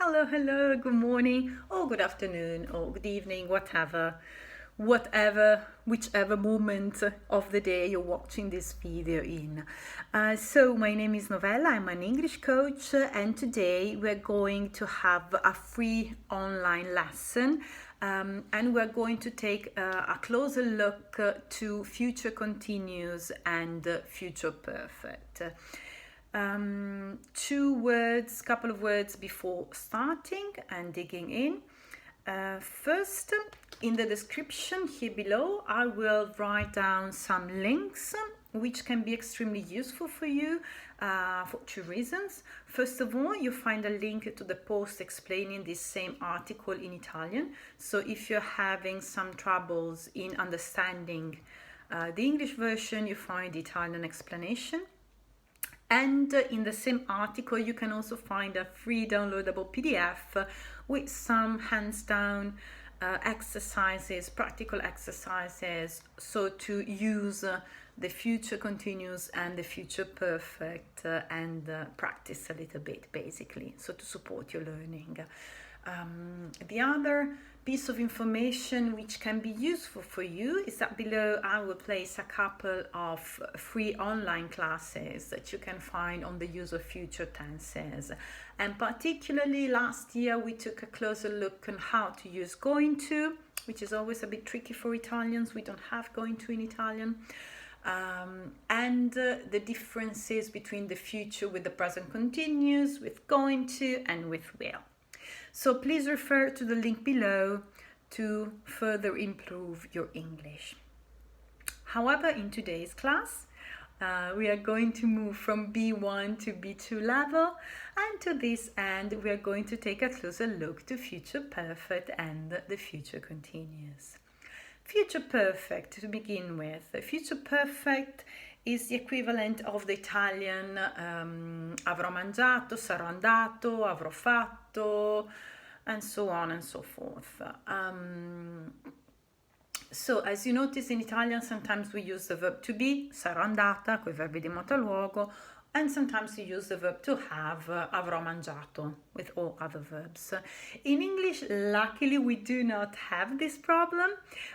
hello, good morning, or good afternoon, or good evening, whatever, whichever moment of the day you're watching this video in. So my name is Novella, I'm an English coach, and today we're going to have a free online lesson, and we're going to take a closer look to future continuous and future perfect. Couple of words before starting and digging in. First, in the description here below, I will write down some links which can be extremely useful for you for two reasons. First of all, you find a link to the post explaining this same article in Italian. So if you're having some troubles in understanding the English version, you find the Italian explanation. And in the same article, you can also find a free downloadable PDF with some hands-down exercises, practical exercises, so to use the future continuous and the future perfect and practice a little bit, basically, so to support your learning. The other piece of information which can be useful for you is that below I will place a couple of free online classes that you can find on the use of future tenses. And particularly last year we took a closer look on how to use going to, which is always a bit tricky for Italians. We don't have going to in Italian. And the differences between the future with the present continuous, with going to, and with will. So please refer to the link below to further improve your English. However, in today's class, we are going to move from B1 to B2 level, and to this end, we are going to take a closer look to future perfect and the future continuous. Future perfect, to begin with. Future perfect is the equivalent of the Italian avrò mangiato, sarò andato, avrò fatto, and so on and so forth. So as you notice in Italian, sometimes we use the verb to be, sarò andata, coi verbi di motoluogo, and sometimes we use the verb to have, avrò mangiato, with all other verbs. In English, luckily, we do not have this problem.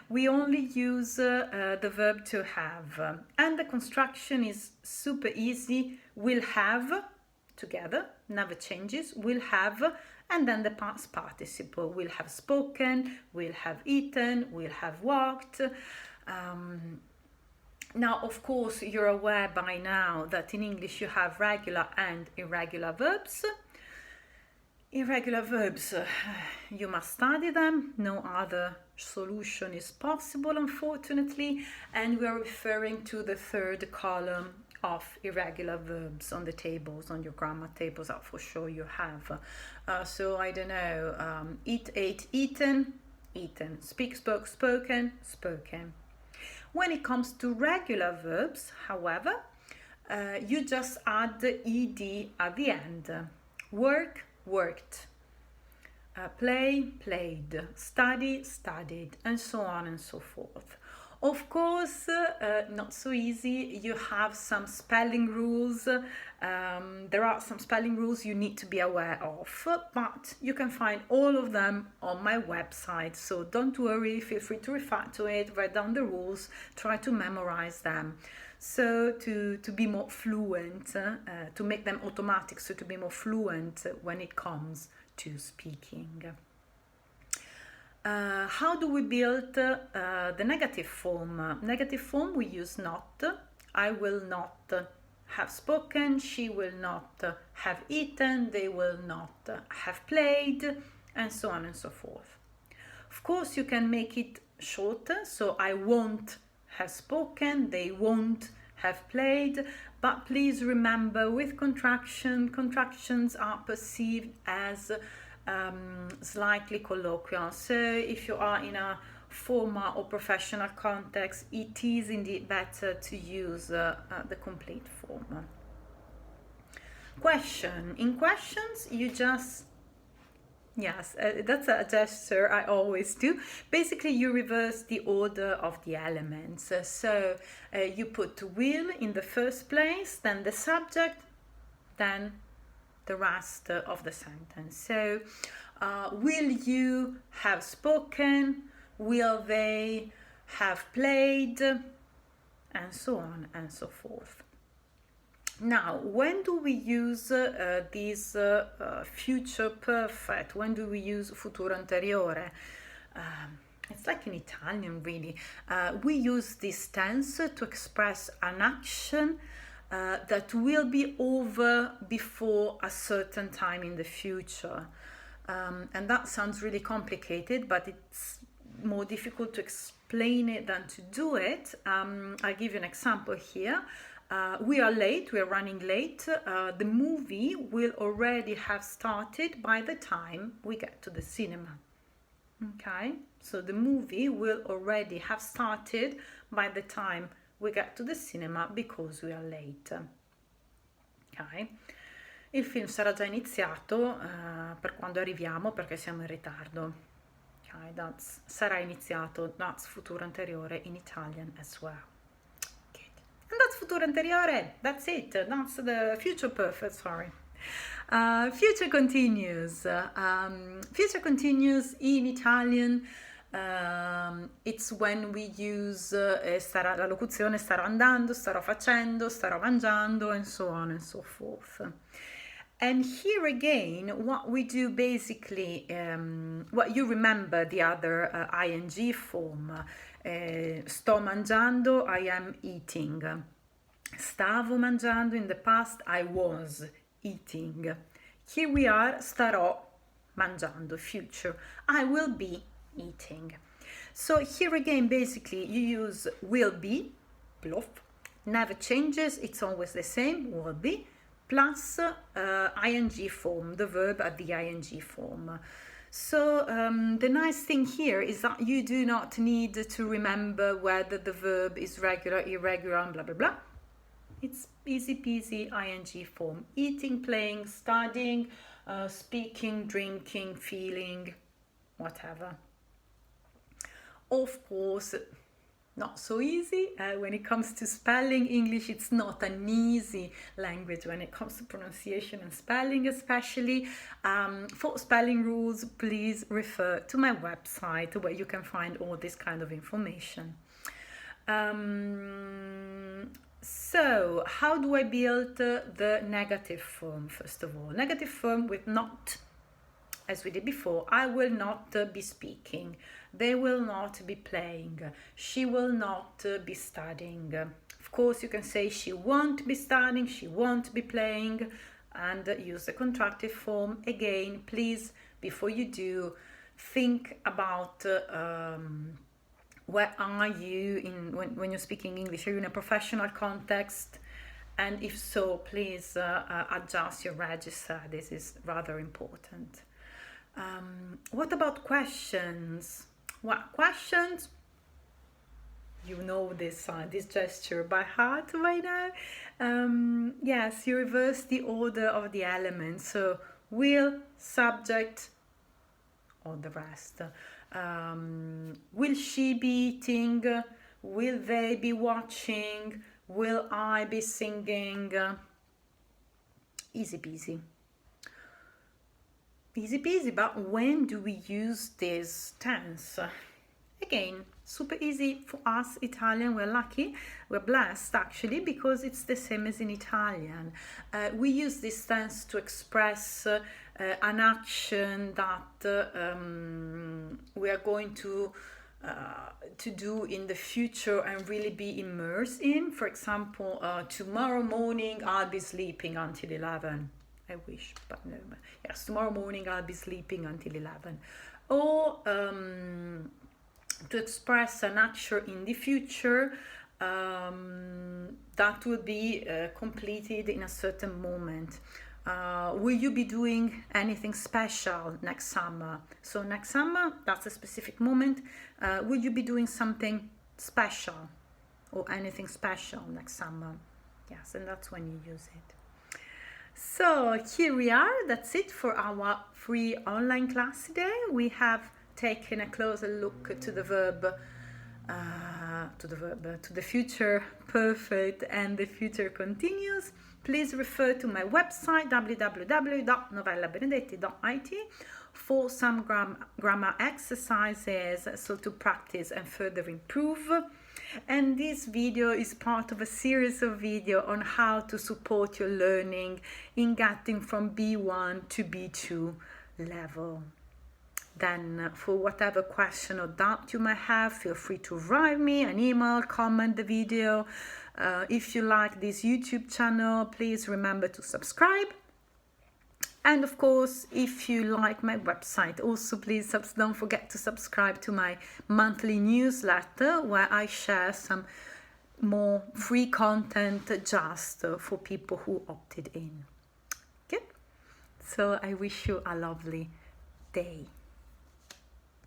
We only use the verb to have. And the construction is super easy. Will have, together, never changes, will have, and then the past participle. Will have spoken, will have eaten, will have walked. Now, of course, you're aware by now that in English you have regular and irregular verbs. Irregular verbs, you must study them. No other solution is possible, unfortunately. And we are referring to the third column of irregular verbs on the tables, on your grammar tables that for sure you have. So, I don't know, eat, ate, eaten, eaten. Speak, spoke, spoken, spoken. When it comes to regular verbs, however, you just add the ed at the end. Work, worked. Play, played. Study, studied, and so on and so forth. Of course, not so easy. You have some spelling rules. There are some spelling rules you need to be aware of, but you can find all of them on my website. So don't worry, feel free to refer to it, write down the rules, try to memorize them. So to be more fluent, to make them automatic, so to be more fluent when it comes to speaking. How do we build the negative form? Negative form we use not. I will not have spoken, she will not have eaten, they will not have played, and so on and so forth. Of course, you can make it shorter, so I won't have spoken, they won't have played, but please remember with contractions are perceived as slightly colloquial. So if you are in a formal or professional context, it is indeed better to use the complete form. Question. In questions, you just, yes, that's a gesture I always do. Basically, you reverse the order of the elements. So you put will in the first place, then the subject, then the rest of the sentence. So, will you have spoken? Will they have played? And so on and so forth. Now, when do we use this future perfect? When do we use futuro anteriore? It's like in Italian, really. We use this tense to express an action that will be over before a certain time in the future. And that sounds really complicated, but it's more difficult to explain it than to do it. I'll give you an example here. We are late, we are running late. The movie will already have started by the time we get to the cinema. Okay, so the movie will already have started by the time we get to the cinema because we are late. Ok, il film sarà già iniziato per quando arriviamo perché siamo in ritardo. Okay, sarà iniziato, that's futuro anteriore in Italian as well. Good. And that's futuro anteriore, that's it, that's the future perfect, sorry. Future continuous. Future continuous in Italian, it's when we use la locuzione starò andando, starò facendo, starò mangiando, and so on and so forth. And here again, what we do basically, what you remember the other ing form. Sto mangiando, I am eating. Stavo mangiando, in the past, I was eating. Here we are, starò mangiando, future. I will be eating. So here again, basically, you use will be, bluff, never changes, it's always the same, will be, plus ing form, the verb at the ing form. So the nice thing here is that you do not need to remember whether the verb is regular, irregular, and blah, blah, blah. It's easy peasy ing form. Eating, playing, studying, speaking, drinking, feeling, whatever. Of course, not so easy. When it comes to spelling, English, it's not an easy language when it comes to pronunciation and spelling especially. For spelling rules, please refer to my website where you can find all this kind of information. So, how do I build the negative form, first of all? Negative form with not, as we did before. I will not be speaking. They will not be playing. She will not be studying. Of course, you can say she won't be studying, she won't be playing, and use the contractive form. Again, please, before you do, think about where are you when you're speaking English? Are you in a professional context? And if so, please adjust your register. This is rather important. What about questions? What questions? You know this gesture by heart by now. Yes, you reverse the order of the elements. So will, subject, all the rest. Will she be eating? Will they be watching? Will I be singing? Easy peasy. Easy peasy, but when do we use this tense? Again, super easy for us Italian. We're lucky, we're blessed actually, because it's the same as in Italian. We use this tense to express an action that we are going to do in the future and really be immersed in. For example, tomorrow morning I'll be sleeping until 11. I wish, but no. Yes, tomorrow morning I'll be sleeping until 11. Or to express an action in the future that will be completed in a certain moment. Will you be doing anything special next summer? So next summer, that's a specific moment. Will you be doing something special or anything special next summer? Yes, and that's when you use it. So here we are. That's it for our free online class today. We have taken a closer look to the verb, to the future perfect and the future continuous. please refer to my website www.novellabenedetti.it for some grammar exercises, so to practice and further improve. And this video is part of a series of videos on how to support your learning in getting from B1 to B2 level. Then for whatever question or doubt you might have, feel free to write me an email, comment the video. If you like this YouTube channel, please remember to subscribe. And of course, if you like my website, also please don't forget to subscribe to my monthly newsletter where I share some more free content just for people who opted in. Good. So I wish you a lovely day.